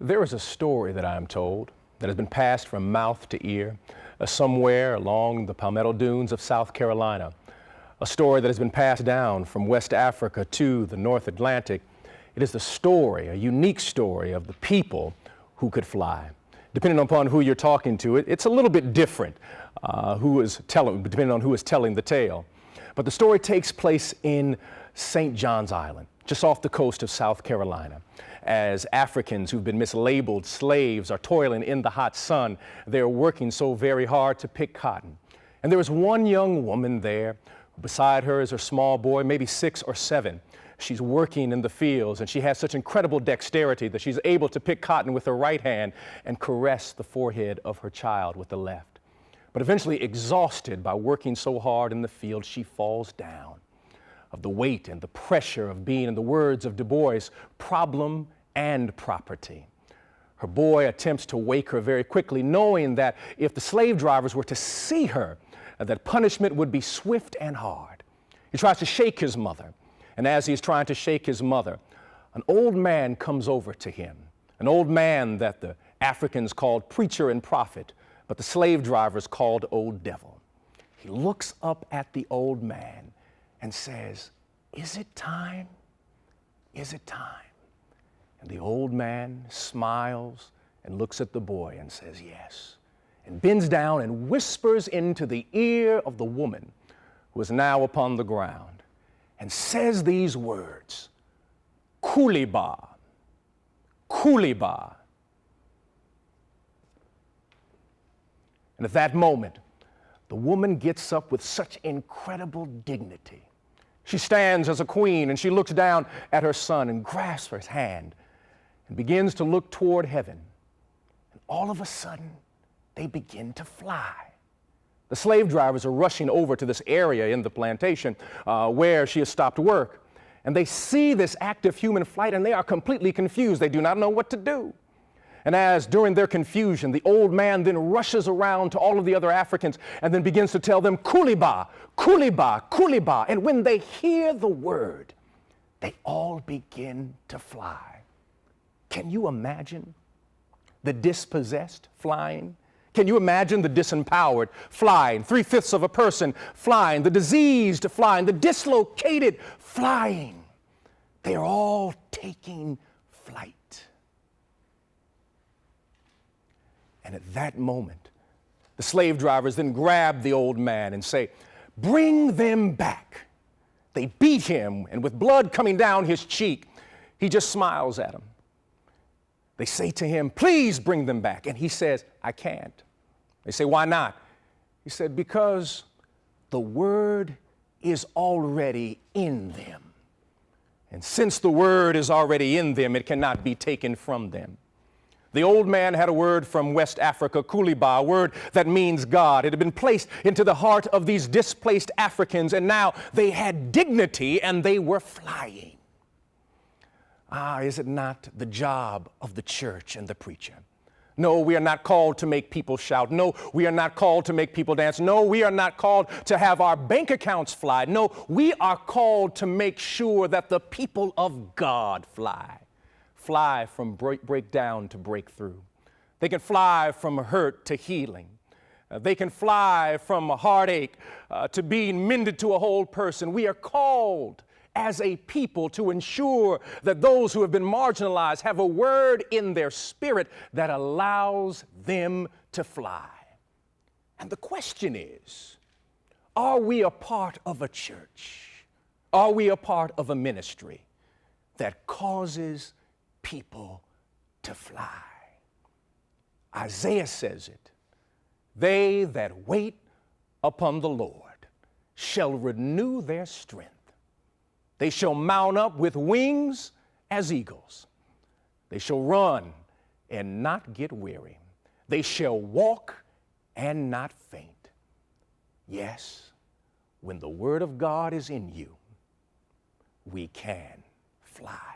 There is a story that I am told that has been passed from mouth to ear somewhere along the Palmetto Dunes of South Carolina. A story that has been passed down from West Africa to the North Atlantic. It is the story, a unique story of the people who could fly. Depending upon who you're talking to, it's a little bit different depending on who is telling the tale. But the story takes place in St. John's Island, just off the coast of South Carolina. As Africans who've been mislabeled slaves are toiling in the hot sun, they're working so very hard to pick cotton. And there was one young woman there. Beside her is her small boy, maybe 6 or 7. She's working in the fields, and she has such incredible dexterity that she's able to pick cotton with her right hand and caress the forehead of her child with the left. But eventually, exhausted by working so hard in the field, she falls down of the weight and the pressure of being, in the words of Du Bois, problem and property. Her boy attempts to wake her very quickly, knowing that if the slave drivers were to see her, that punishment would be swift and hard. He tries to shake his mother, and as he's trying to shake his mother, an old man comes over to him, an old man that the Africans called preacher and prophet, but the slave drivers called old devil. He looks up at the old man and says, "Is it time? Is it time?" And the old man smiles and looks at the boy and says, "Yes," and bends down and whispers into the ear of the woman who is now upon the ground and says these words, "Kuliba, kuliba." And at that moment, the woman gets up with such incredible dignity. She stands as a queen and she looks down at her son and grasps his hand and begins to look toward heaven. And all of a sudden, they begin to fly. The slave drivers are rushing over to this area in the plantation where she has stopped work. And they see this act of human flight and they are completely confused. They do not know what to do. And as during their confusion, the old man then rushes around to all of the other Africans and then begins to tell them, "Kuliba, kuliba, kuliba." And when they hear the word, they all begin to fly. Can you imagine the dispossessed flying? Can you imagine the disempowered flying? 3/5 of a person flying, the diseased flying, the dislocated flying. They are all taking flight. And at that moment, the slave drivers then grab the old man and say, "Bring them back." They beat him, and with blood coming down his cheek, he just smiles at them. They say to him, "Please bring them back." And he says, "I can't." They say, "Why not?" He said, "Because the word is already in them. And since the word is already in them, it cannot be taken from them." The old man had a word from West Africa, kuliba, a word that means God. It had been placed into the heart of these displaced Africans, and now they had dignity and they were flying. Is it not the job of the church and the preacher? No, we are not called to make people shout. No, we are not called to make people dance. No, we are not called to have our bank accounts fly. No, we are called to make sure that the people of God fly. Fly from breakdown to breakthrough. They can fly from hurt to healing. They can fly from a heartache to being mended to a whole person. We are called as a people to ensure that those who have been marginalized have a word in their spirit that allows them to fly. And the question is, are we a part of a church? Are we a part of a ministry that causes people to fly? Isaiah says it. "They that wait upon the Lord shall renew their strength. They shall mount up with wings as eagles. They shall run and not get weary. They shall walk and not faint." Yes, when the word of God is in you, we can fly.